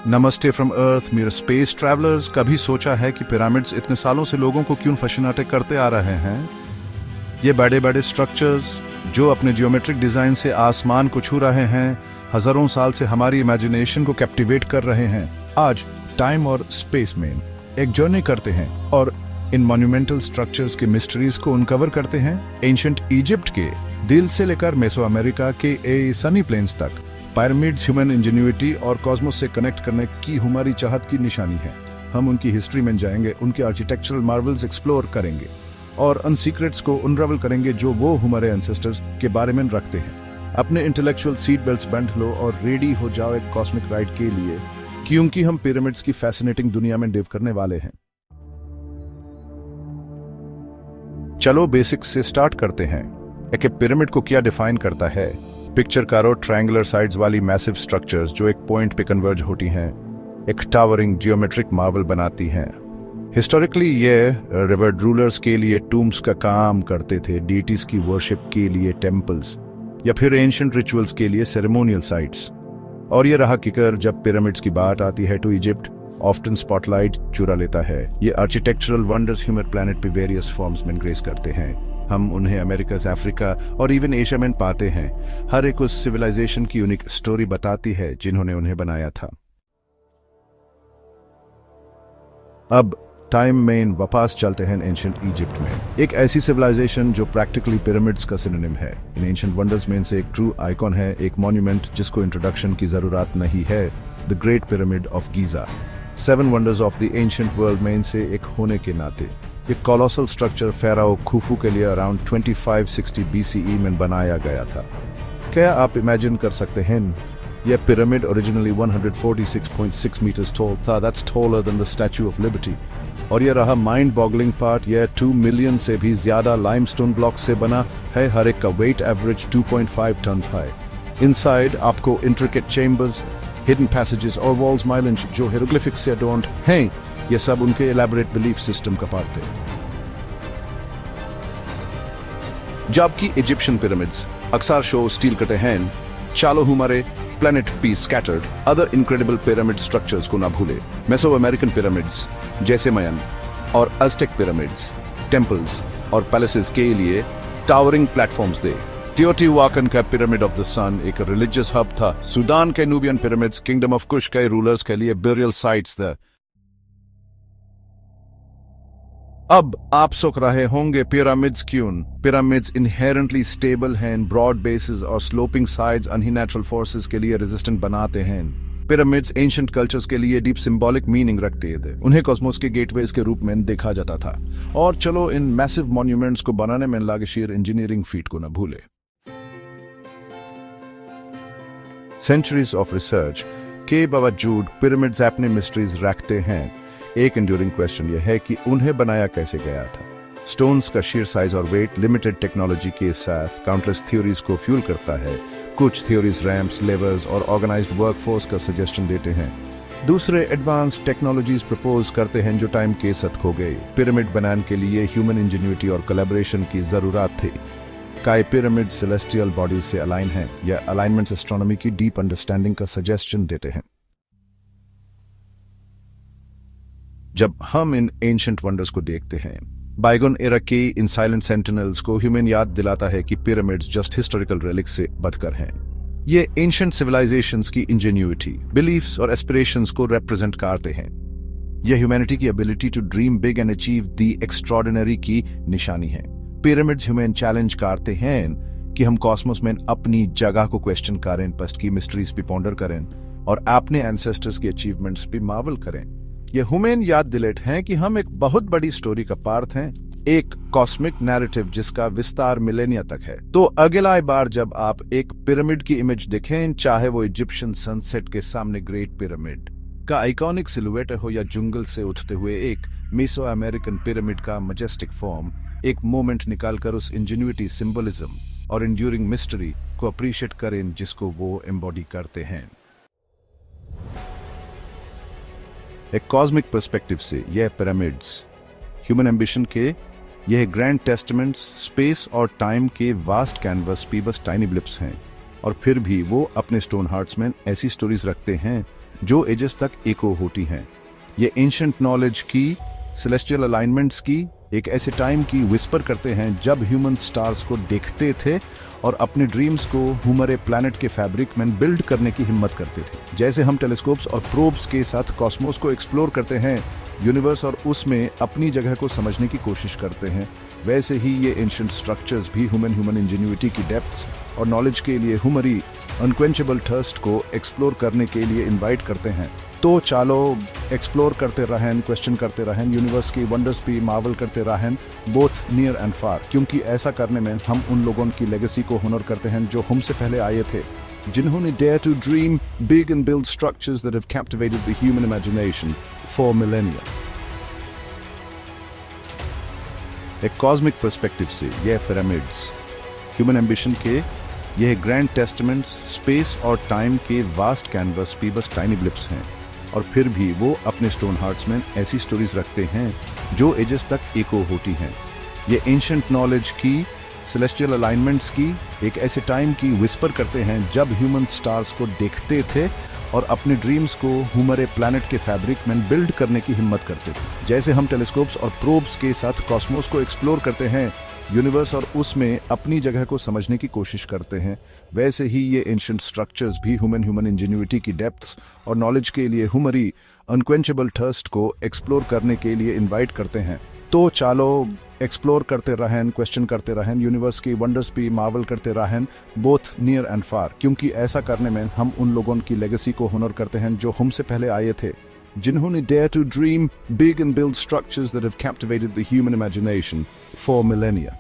नमस्ते फ्रॉम अर्थ मेरे space travellers. कभी सोचा है कि पिरामिड्स इतने सालों से लोगों को क्यों फैसिनेट करते आ रहे हैं? ये बड़े बड़े स्ट्रक्चर्स जो अपने जियोमेट्रिक डिजाइन से आसमान को छू रहे हैं, हजारों साल से हमारी इमेजिनेशन को कैप्टिवेट कर रहे हैं। आज टाइम और स्पेस में एक जर्नी करते हैं और इन मॉन्यूमेंटल स्ट्रक्चर्स के मिस्ट्रीज को उनकवर करते हैं। एंशिएंट इजिप्ट के दिल से लेकर मेसो अमेरिका के सनी प्लेन्स तक पिरामिड्स ह्यूमन इंजेन्युइटी और कॉस्मोस से कनेक्ट करने की हमारी चाहत की निशानी है। हम उनकी हिस्ट्री में जाएंगे, उनके आर्किटेक्चरल मार्वल्स एक्सप्लोर करेंगे और उन सीक्रेट्स को अनरावल करेंगे जो वो हमारे एंसेस्टर्स के बारे में रखते हैं। अपने इंटेलेक्चुअल सीट बेल्ट्स बांध लो और रेडी हो जाओ एक कॉस्मिक राइड के लिए, क्योंकि हम पिरामिड्स की फैसिनेटिंग दुनिया में डिव करने वाले हैं। चलो बेसिक्स से स्टार्ट करते हैं। एक पिरामिड को क्या डिफाइन करता है? पिक्चर करो ट्रायंगुलर साइड्स वाली मैसिव स्ट्रक्चर्स जो एक पॉइंट पे कन्वर्ज होती हैं, एक टावरिंग जियोमेट्रिक मार्बल बनाती हैं। हिस्टोरिकली ये रिवर रूलर्स के लिए टूम्स का काम करते थे, डीटीज की वर्शिप के लिए टेम्पल्स, या फिर एंशिएंट रिचुअल्स के लिए सेरेमोनियल साइट्स। और ये रहा किकर जब पिरामिड्स की बात आती है तो इजिप्ट ऑफ्टन स्पॉटलाइट चुरा लेता है। ये आर्किटेक्चरल वंडर्स ह्यूमन प्लैनेट पे वेरियस फॉर्म्स में ग्रेस करते हैं। हम उन्हें अमेरिका, अफ्रीका और इवन एशिया में पाते हैं। हर एक उस सिविलाइजेशन की यूनिक स्टोरी बताती है जिन्होंने उन्हें बनाया था। अब टाइम में वापस चलते हैं एंशिएंट इजिप्ट में, एक ऐसी सिविलाइजेशन जो प्रैक्टिकली पिरामिड्स का सिनोनिम है। इन एंशिएंट वंडर्स में से एक ट्रू आइकॉन है, एक मॉन्यूमेंट जिसको इंट्रोडक्शन की जरूरत नहीं है, the great pyramid of Giza. 7 wonders of the ancient world में से एक होने के नाते ये कॉलोसल स्ट्रक्चर फेराओ खुफू के लिए अराउंड 2560 BCE में बनाया गया था। क्या आप इमेजिन कर सकते हैं? यह पिरामिड ओरिजिनली 146.6 मीटर्स टॉल था। That's taller than the statue of liberty. और यह रहा माइंड बॉगलिंग पार्ट, यह 2 मिलियन से भी ज्यादा लाइमस्टोन ब्लॉक से बना है। हर एक का वेट एवरेज 2.5 टन है। इनसाइड आपको इंट्रिकेट चेम्बर्स, हिडन पैसेजेस और वॉल्स माइलेंज जो हिरोग्लिफिक्स से अडोर्न्ड हैं, ये सब उनके एलैबोरेट बिलीफ सिस्टम का पार्ट थे। जबकि इजिप्शियन पिरामिड्स अक्सर शो स्टील करते हैं, चालो हमारे planet P scattered other incredible pyramid structures को ना भूले। मेसो अमेरिकन पिरामिड्स जैसे मयन और अज़टेक पिरामिड्स टेम्पल्स और पैलेसेस के लिए टावरिंग प्लेटफॉर्म्स दे। टियोटिहुआकन का पिरामिड ऑफ द सन एक रिलीजियस हब था। सूडान के नूबियन पिरामिड्स किंगडम ऑफ कुश के रूलर्स के लिए बरियल साइट्स थे। अब आप सोच रहे होंगे पिरामिड्स क्यों? पिरामिड्स इनहेरेंटली स्टेबल हैं, ब्रॉड बेसेस और स्लोपिंग साइड्स उन्हें नेचुरल फोर्सेस के लिए रेजिस्टेंट बनाते हैं। पिरामिड्स एंशिएंट कल्चर्स के लिए डीप सिंबॉलिक मीनिंग रखते थे। उन्हें कॉस्मोस के गेटवेज के रूप में देखा जाता था। और चलो इन मैसिव मॉन्यूमेंट्स को बनाने में लगे शेयर इंजीनियरिंग फीट को न भूले। सेंचुरीज ऑफ रिसर्च के बावजूद पिरामिड्स अपने मिस्ट्रीज रखते हैं। एक एंड्यूरिंग क्वेश्चन यह है कि उन्हें बनाया कैसे गया था। स्टोन्स का sheer साइज और वेट लिमिटेड टेक्नोलॉजी के साथ काउंटलेस थ्योरीज को फ्यूल करता है। कुछ थ्योरीज रैम्प्स, लेवर्स और ऑर्गेनाइज्ड वर्कफोर्स का सजेशन देते हैं। दूसरे एडवांस टेक्नोलॉजीज प्रपोज करते हैं जो टाइम के साथ खो गए। पिरामिड बनाने के लिए ह्यूमन इंजेन्युइटी और कोलैबोरेशन की जरूरत थी। काय पिरामिड सेलेस्टियल बॉडीज से अलाइन है या अलाइनमेंट एस्ट्रोनॉमी की डीप अंडरस्टैंडिंग का सजेशन देते हैं। जब हम इन एंशिएंट वंडर्स को देखते हैं, बाइगन एरा के इन साइलेंट सेंटिनल्स को ह्यूमन याद दिलाता है कि पिरामिड्स जस्ट हिस्टोरिकल रिलिक्स से बढ़कर हैं। ये एंशिएंट सिविलाइजेशंस की इंजेन्युइटी, बिलीफ्स और एस्पिरेशंस को रिप्रेजेंट करते हैं। यह ह्यूमैनिटी की ability to dream big and achieve the extraordinary की निशानी है। पिरामिड्स ह्यूमन चैलेंज करते हैं कि हम कॉस्मोस में अपनी जगह को क्वेश्चन करें, पास्ट की मिस्ट्रीज भी पॉन्डर करें और अपने एंसेस्टर्स की अचीवमेंट्स भी मार्वल करें। ये ह्यूमन याद दिलाते हैं कि हम एक बहुत बड़ी स्टोरी का पार्ट हैं, एक कॉस्मिक नैरेटिव जिसका विस्तार मिलेनिया तक है। तो अगला बार जब आप एक पिरामिड की इमेज देखें, चाहे वो इजिप्शियन सनसेट के सामने ग्रेट पिरामिड का आइकॉनिक सिलुएट हो या जंगल से उठते हुए एक मेसो अमेरिकन पिरामिड का मजेस्टिक फॉर्म, एक मोमेंट निकालकर उस इंजेन्युइटी, सिंबलिज्म और इंड्यूरिंग मिस्ट्री को अप्रिशिएट करें जिसको वो एम्बॉडी करते हैं। एक कॉस्मिक पर्सपेक्टिव से यह पिरामिड्स ह्यूमन एम्बिशन के यह ग्रैंड टेस्टमेंट्स, स्पेस और टाइम के वास्ट कैनवस पे बस टाइनी ब्लिप्स हैं। और फिर भी वो अपने स्टोन हार्ट्स में ऐसी स्टोरीज रखते हैं जो एजेस तक एको होती हैं। ये एंशंट नॉलेज की, सेलेस्टियल अलाइनमेंट्स की, एक ऐसे टाइम की विस्पर करते हैं जब ह्यूमन स्टार्स को देखते थे और अपने ड्रीम्स को हमारे प्लैनेट के फैब्रिक में बिल्ड करने की हिम्मत करते थे। जैसे हम टेलीस्कोप्स और प्रोब्स के साथ कॉस्मोस को एक्सप्लोर करते हैं, यूनिवर्स और उसमें अपनी जगह को समझने की कोशिश करते हैं, वैसे ही ये एंशंट स्ट्रक्चर्स भी ह्यूमन इंजीन्यूटी की डेप्थ्स और नॉलेज के लिए हमारी अनक्वेंचेबल थर्स्ट को एक्सप्लोर करने के लिए इनवाइट करते हैं। तो चालो एक्सप्लोर करते रहें, क्वेश्चन करते रहें, यूनिवर्स की वंडर्स भी मार्वल करते रहें, बोथ नियर एंड फार, क्योंकि ऐसा करने में हम उन लोगों की लेगेसी को होनर करते हैं जो हमसे पहले आए थे, जिन्होंने dare to dream big and build structures that have captivated the human imagination for millennia. एक कॉस्मिक पर्सपेक्टिव से यह पिरामिड्स ह्यूमन एम्बिशन के यह ग्रैंड टेस्टमेंट्स स्पेस और टाइम के वास्ट कैनवस पे बस टाइनी ब्लिप्स हैं, और फिर भी वो अपने स्टोन हार्ट्स में ऐसी स्टोरीज रखते हैं जो एजेस तक एको होती हैं। ये एंशंट नॉलेज की, सेलेस्टियल अलाइनमेंट्स की, एक ऐसे टाइम की विस्पर करते हैं जब ह्यूमन स्टार्स को देखते थे और अपने ड्रीम्स को हमारे प्लैनेट के फैब्रिक में बिल्ड करने की हिम्मत करते थे। जैसे हम टेलीस्कोप्स और प्रोब्स के साथ कॉस्मोस को एक्सप्लोर करते हैं, यूनिवर्स और उसमें अपनी जगह को समझने की कोशिश करते हैं, वैसे ही ये एंशंट स्ट्रक्चर्स भी ह्यूमन इंजीन्यूटी की डेप्थ्स और नॉलेज के लिए हमारी अनक्वेंचेबल थर्स्ट को एक्सप्लोर करने के लिए इनवाइट करते हैं। तो चालो एक्सप्लोर करते रहें, क्वेश्चन करते रहें, यूनिवर्स की वंडर्स भी मार्वल करते रहें, बोथ नियर एंड फार, क्योंकि ऐसा करने में हम उन लोगों की लेगेसी को होनर करते हैं जो हमसे पहले आए थे, जिन्होंने dare to dream big and build structures that have captivated the human imagination for millennia.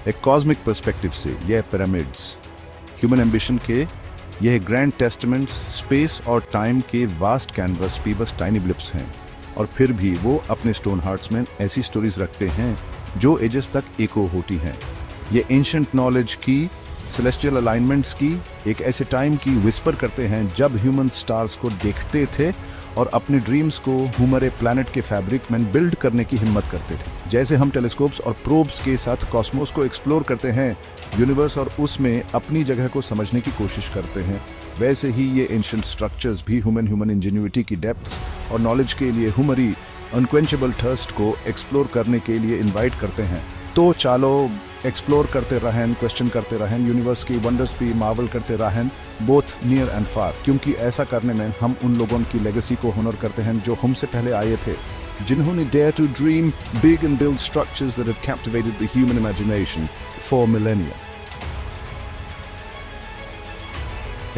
एक कॉस्मिक पर्सपेक्टिव से यह पिरामिड्स ह्यूमन एम्बिशन के यह ग्रैंड टेस्टमेंट्स स्पेस और टाइम के वास्ट कैनवस पे बस टाइनी ब्लिप्स हैं, और फिर भी वो अपने स्टोन हार्ट्स में ऐसी स्टोरीज रखते हैं जो एजेस तक एको होती हैं। ये एंशंट नॉलेज की, सेलेस्टियल अलाइनमेंट्स की, एक ऐसे टाइम की विस्पर करते हैं जब ह्यूमन स्टार्स को देखते थे और अपने ड्रीम्स को हमारे प्लैनेट के फैब्रिक में बिल्ड करने की हिम्मत करते थे। जैसे हम टेलीस्कोप्स और प्रोब्स के साथ कॉस्मोस को एक्सप्लोर करते हैं, यूनिवर्स और उसमें अपनी जगह को समझने की कोशिश करते हैं, वैसे ही ये एंशंट स्ट्रक्चर्स भी ह्यूमन इंजीन्यूटी की डेप्थ्स और नॉलेज के लिए हमारी अनक्वेंचेबल थर्स्ट को एक्सप्लोर करने के लिए इनवाइट करते हैं। तो चालो एक्सप्लोर करते रहें, क्वेश्चन करते रहें, यूनिवर्स की वंडर्स भी मार्वल करते रहें, बोथ नियर एंड फार, क्योंकि ऐसा करने में हम उन लोगों की लेगेसी को होनर करते हैं जो हमसे पहले आए थे, जिन्होंने dare to dream big and build structures that have captivated the human imagination for millennia.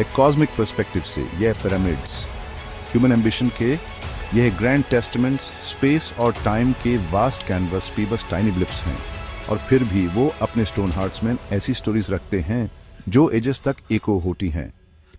एक कॉस्मिक पर्सपेक्टिव से यह पिरामिड्स ह्यूमन एम्बिशन के यह ग्रैंड टेस्टमेंट्स स्पेस और टाइम के वास्ट कैनवस पे बस टाइनी ब्लिप्स हैं, और फिर भी वो अपने स्टोन हार्ट्स में ऐसी स्टोरीज रखते हैं जो एजेस तक एको होती हैं।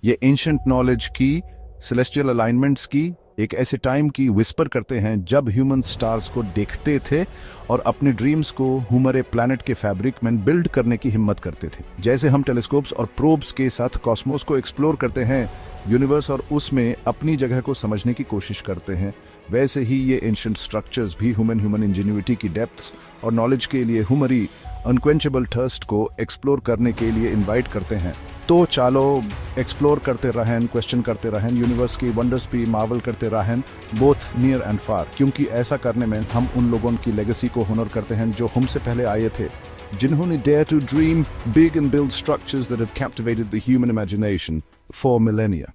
ये एंशंट नॉलेज की, सेलेस्टियल अलाइनमेंट्स की, एक ऐसे टाइम की विस्पर करते हैं जब ह्यूमन स्टार्स को देखते थे और अपने ड्रीम्स को हमारे प्लैनेट के फैब्रिक में बिल्ड करने की हिम्मत करते थे। जैसे हम टेलीस्कोप्स और प्रोब्स के साथ कॉस्मोस को एक्सप्लोर करते हैं, यूनिवर्स और उसमें अपनी जगह को समझने की कोशिश करते हैं, वैसे ही ये एंशंट स्ट्रक्चर्स भी ह्यूमन इंजीन्यूटी की डेप्थ्स और नॉलेज के लिए हमारी अनक्वेंचेबल थर्स्ट को एक्सप्लोर करने के लिए इनवाइट करते हैं। तो चालो एक्सप्लोर करते रहें, क्वेश्चन करते रहें, यूनिवर्स की वंडर्स भी मार्वल करते रहें, बोथ नियर एंड फार, क्योंकि ऐसा करने में हम उन लोगों की लेगेसी को होनर करते हैं जो हमसे पहले आए थे, जिन्होंने dare to dream big and build structures that have captivated the human imagination for Melania.